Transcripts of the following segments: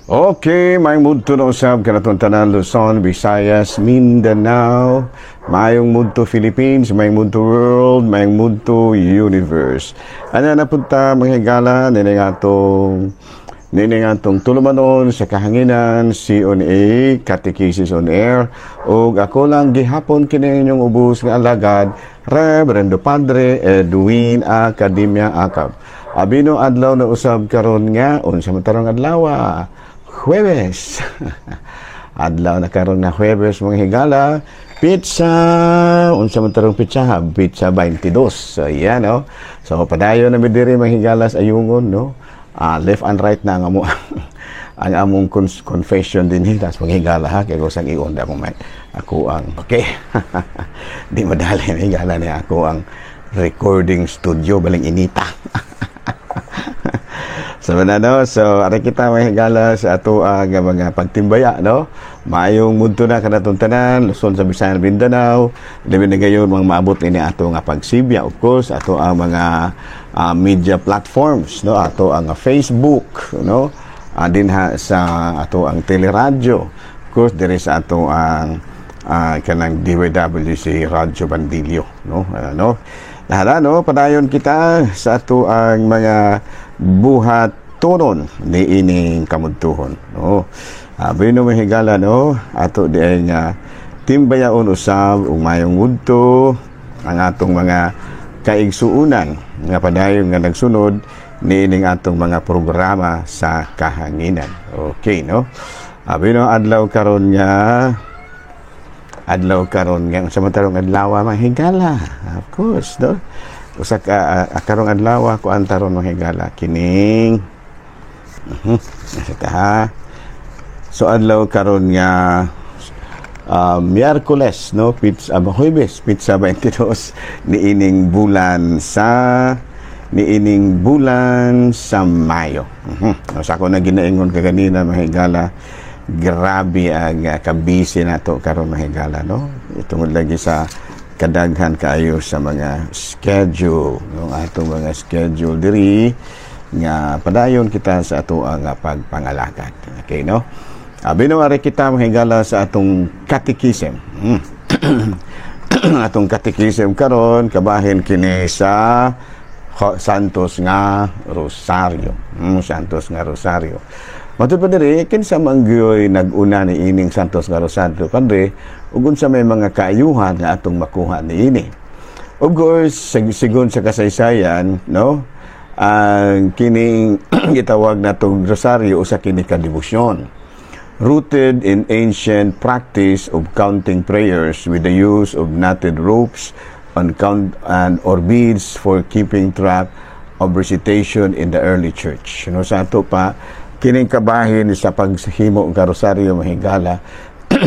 Okay, may mudto na usab kanatong tanan Luzon, Visayas, Mindanao, mayong mudto Philippines, may mudto world, may mudto universe. Ano na punta mga higala, nining atong tulumanon sa kahanginan, C.O.N.A. Catechesis on Air, o ako lang gihapon kini inyong ubos nga alagad, Reverendo Padre Edwin Academia Acab. Abino adlaw na usab karon nga, unsa man tarong adlaw, Huwebes. Adlaw na karon nga Huwebes mga higala, pizza, unsa man tarong pizza, pizza 22. So yan, no. So padayon na mi diri mga higala sa ayungon, no. Left and right na nga mo ang among confession din hilas mga higala ha, kay gusang iunda mo may ako ang okay. Di madali na higala niya ako ang recording studio baling inita. So, ari kita may higala sa ato ang mga pagtimbaya, no? Maayong mudto na kanatong tanan, Luzon sa Visayas, Mindanao. Labi na gayon mga maabot ini ato nga pagsibya, of course, ato ang mga media platforms, no? Ato ang Facebook, no? Dinha sa ato ang teleradyo. Of course, diri sa ato ang kanang DWWC Radyo Bandilyo, no? Lahat, no? Padayon kita sa ato ang mga buhat tunon ni ining kamudtuhon, no. Bino mahigala, no, ato di ay nga timbayaon usab ug mayong mudto ang atong mga kaigsuunan nga padayon nga nagsunod ni ining atong mga programa sa kahanginan. Okay, no. Bino adlaw karon nga samantarong adlaw mahigala, of course, no. Usa ka karong adlaw ko antaron mga higala kining so adlaw karon nga Miyerkules, no, Huwebes, pizza 22 niining bulan sa Mayo. Sa ako na ginaingon kaganina mga higala, grabe ang kabisi nato karon mga higala, no. Itong lagi sa kadaghan kaayo sa mga schedule, no, atong mga schedule diri nga padayon kita sa ato ang pagpangalagad. Okay, no. Binuari kita mahigala sa atong catechism. Atong catechism karon kabahin kini sa Santos nga Rosario. Santos nga Rosario. Matud pa diri kinsa manggoy nag-una ni ining Santos nga Rosario padre ug unsa may mga kaayuhan nga atong makuha niini. Of course, sigon sa kasaysayan, no, ang kining gitawag natong Rosario usa kini ka debosyon rooted in ancient practice of counting prayers with the use of knotted ropes or beads for keeping track of recitation in the early church. No, sa ato pa kining kabahin sa paghimo nga rosaryo mahigala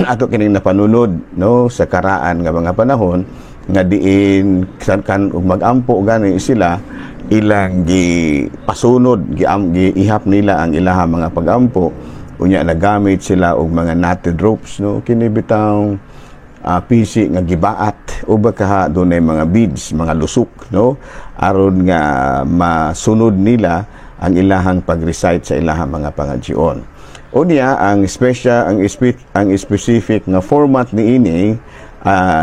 ato kining napanunod, no, sa karaan nga mga panahon nga diin kan ug magampo gani sila ilang pasunod ihap nila ang ilaha mga pagampo unya nagamit sila og mga knotted ropes, no, kini bitang pisi nga gibaat o baka dunay mga beads, mga lusok, no, aron nga masunod nila ang ilahang pag-recite sa ilahang mga pangadyon. Unya ang specific nga format niini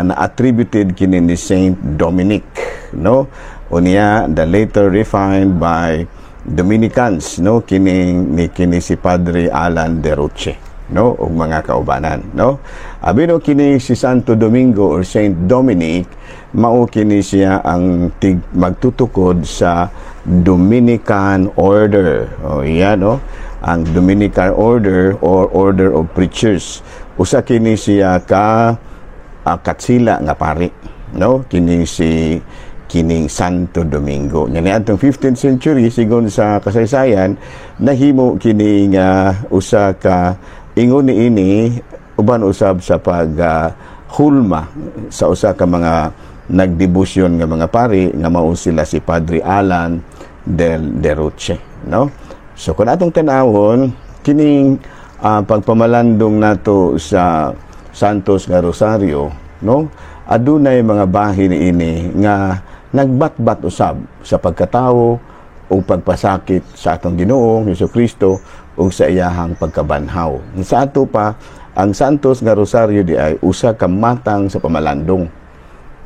na attributed kini ni Saint Dominic, no. Unya the later refined by Dominicans, no, kini si Padre Alan de Roche, no, ug mga kaubanan, no. Abino kini si Santo Domingo or Saint Dominic, mao kini siya ang magtutukod sa Dominican Order. O yan, no, ang Dominican Order or Order of Preachers. Usa kini siya ka katsila nga pari, no, kining Santo Domingo. Nga atong 15th century sigon sa kasaysayan nahimo kini nga usa ka ingon niini uban usab sa hulma sa usa ka mga nagdebosyon nga mga pari nga mao sila si Padre Alan de Roche, no. So kun atong tan-awon kining pagpamalandong nato sa Santos nga Rosario, no, adunay mga bahin ini nga nagbatbat usab sa pagkatawo o pagpasakit sa atong Ginoong Hesukristo ug sa iyahang pagkabanhaw. Sa ato pa, ang santos nga rosaryo di ay usa ka matang sa pamalandong,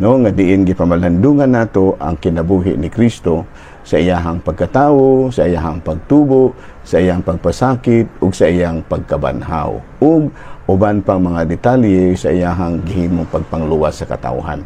no, nga diin gipamalandungan nato ang kinabuhi ni Kristo sa iyahang pagkatawo, sa iyahang pagtubo, sa iyang pagpasakit ug sa iyang pagkabanhaw ug uban pang mga detalye sa iyahang gihimong pagpangluwas sa katawhan.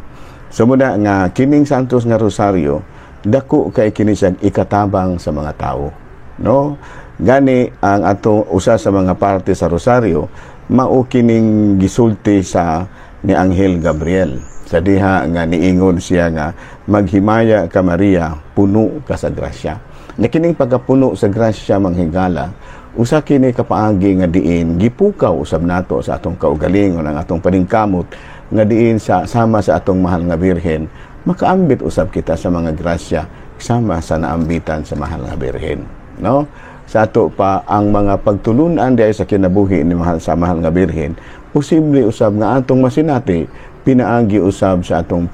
So muna nga kining santos nga rosaryo dako kay kini siya ikatabang sa mga tao, no? Gani ang ato usa sa mga parte sa rosaryo mao kining gisulti sa ni Anghel Gabriel sa diha nga niingon siya nga maghimaya ka Maria, puno ka sa grasya. Na kining pagkapuno sa grasya manghigala usa kini kapaagi nga diin gipukaw usab nato sa atong kaugalingon ang atong paningkamot nga diin sa sama sa atong mahal nga birhen makaambit usab kita sa mga grasya sama sa naambitan sa mahal nga birhen, no? Sa ato pa ang mga pagtulunan diay sa kinabuhi ni mahal nga birhen posible usab nga atong masinati pinaagi usab sa atong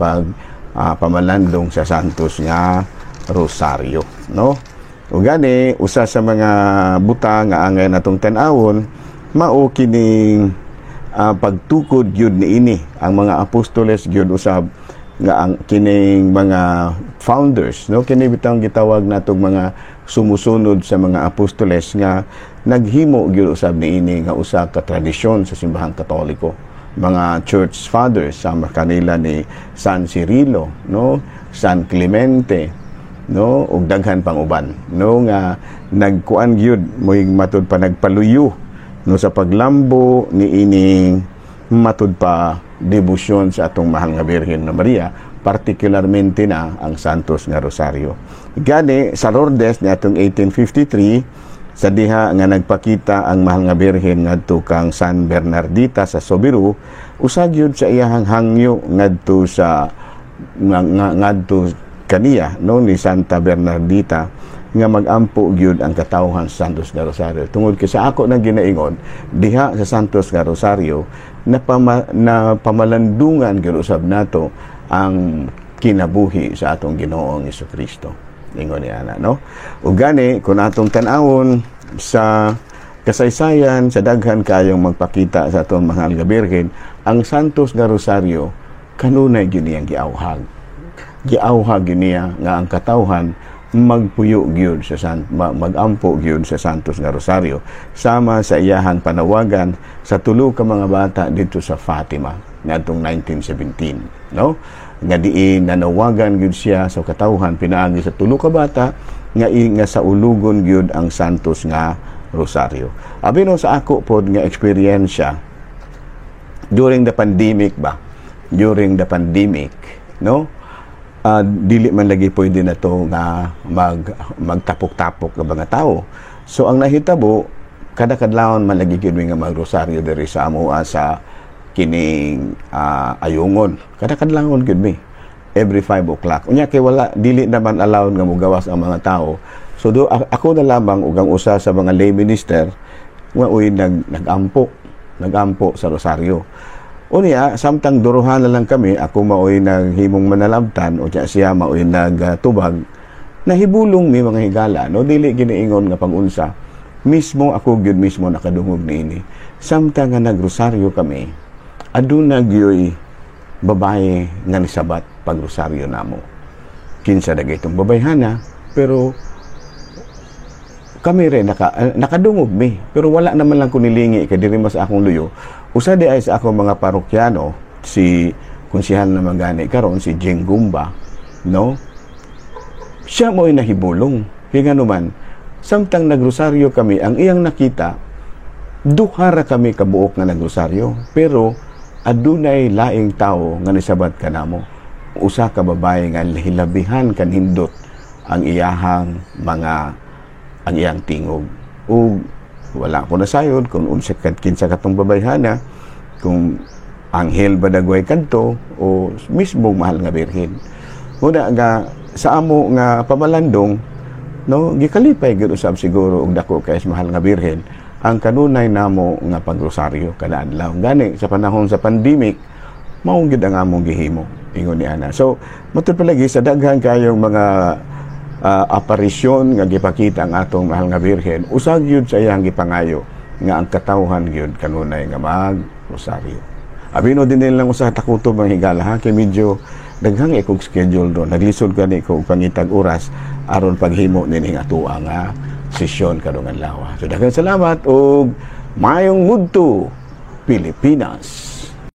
pamalandong sa santos nga rosaryo, no? O gani usa sa mga buta nga angay natong tan-awon mao kining pagtukod gyud niini ang mga apostoles gyud usab nga ang kining mga founders, no, kini bitang gitawag natong mga sumusunod sa mga apostoles nga naghimo gyud usab niini nga usa ka tradisyon sa simbahang Katoliko. Mga church fathers sama kanila ni San Cirilo, no, San Clemente, no, ug daghan pang uban, no, nga nagkuan gyud moy matud pa nagpaluyo no sa paglambo ni ining matud pa debosyon sa atong mahal nga Birhen na Maria, partikularmente na ang santos nga rosaryo. Gani sa Lourdes ni atong 1853 sa diha nga nagpakita ang mahal nga Birhen ngadto kang San Bernardita sa Sobiru, usag yun sa iyahang hangyo ngadto sa ngadto kaniya, no, ni Santa Bernardita nga magampo gyud ang katawhan sa santos nga rosaryo. Tungod kay sa ako nang ginaingon diha sa santos nga rosaryo na pamalandungan gyud usab nato ang kinabuhi sa atong Ginoong Hesukristo. Ingon ni ana, no? Ug gani kun atong tan-awon sa kasaysayan sa daghan kayong magpakita sa atong mahal nga Birhen, ang santos nga rosaryo kanunay gyud niyang giawhag. Giawhag niya nga ang katawhan magpuyo gyud sa magampo gyud sa santos nga rosaryo sama sa iyahang panawagan sa tulo ka mga bata dito sa Fatima ngadtong 1917, no, nga diin nanawagan gyud siya sa katawhan pinaagi sa tulo ka bata nga sa ulugon gyud ang santos nga rosaryo. Abi no sa ako pod nga eksperyensya during the pandemic, no, dili man lagi pwede na to nga magtapok-tapok ng mga tao. So ang nahitabo kada kadlawon man lagi gyud nga magrosaryo diri sa amoa sa kining ayungon. Kada kadlawon gyud mi every 5 o'clock. Unya kay wala dili naman allowed nga mogawas ang mga tao. So ako na lamang ug ang usa sa mga lay minister nga uy nagampo sa rosaryo. Unya, samtang duruhan na lang kami, ako maoy naghimong manalabtan o siya maoy nagtubag, nahibulong may mga higala, no, dili giniingon nga pag-unsa. Mismo ako gyud mismo nakadungog niini. Samtang nga nagrosaryo kami, aduna gyoy babae nga nisabat pagrosaryo namo. Kinsa dagay itong babayhana, pero kami rin nakadungog mi, pero wala naman lang ko nilingi kay diri mas akong luyo. Usa di ay sa akong mga parokyano, si konsehal na magani karon si Jing Gumba, no, siya mo'y nahibulong hinga naman samtang nagrosaryo kami ang iyang nakita duha ra kami kabuok nga nagrosaryo, pero adunay laing tao nga nisabat kanamo. Usa ka babae nga hilabihan kanindot ang iyahang ang iyang tingog. O wala ko na sayod kung unsa kinsa katong babayhana, kung anghel ba dagway kadto o mismo mahal nga Birhen. Muna nga sa amo nga pamalandong, no, gikalipay gyud usab siguro og dako kay mahal nga Birhen ang kanunay namo nga pagrosaryo kada adlaw. Gani sa panahon sa pandemic mao gyud ang among gihimo, ingon ni ana. So matud palagi sa daghan kayong mga aparisyon nga gipakita ang atong mahal nga Birhen, usag yun sa iyang gipangayo nga ang katawhan yun kanunay nga mag-rosaryo. Abino din nilang usa takutob ang higala ha, kay medyo daghang ikog schedule doon. Naglisod gani ko pangitag oras aron paghimo nining atuwa nga sesyon kadungan lawa. So daghang salamat og maayong mudto Pilipinas.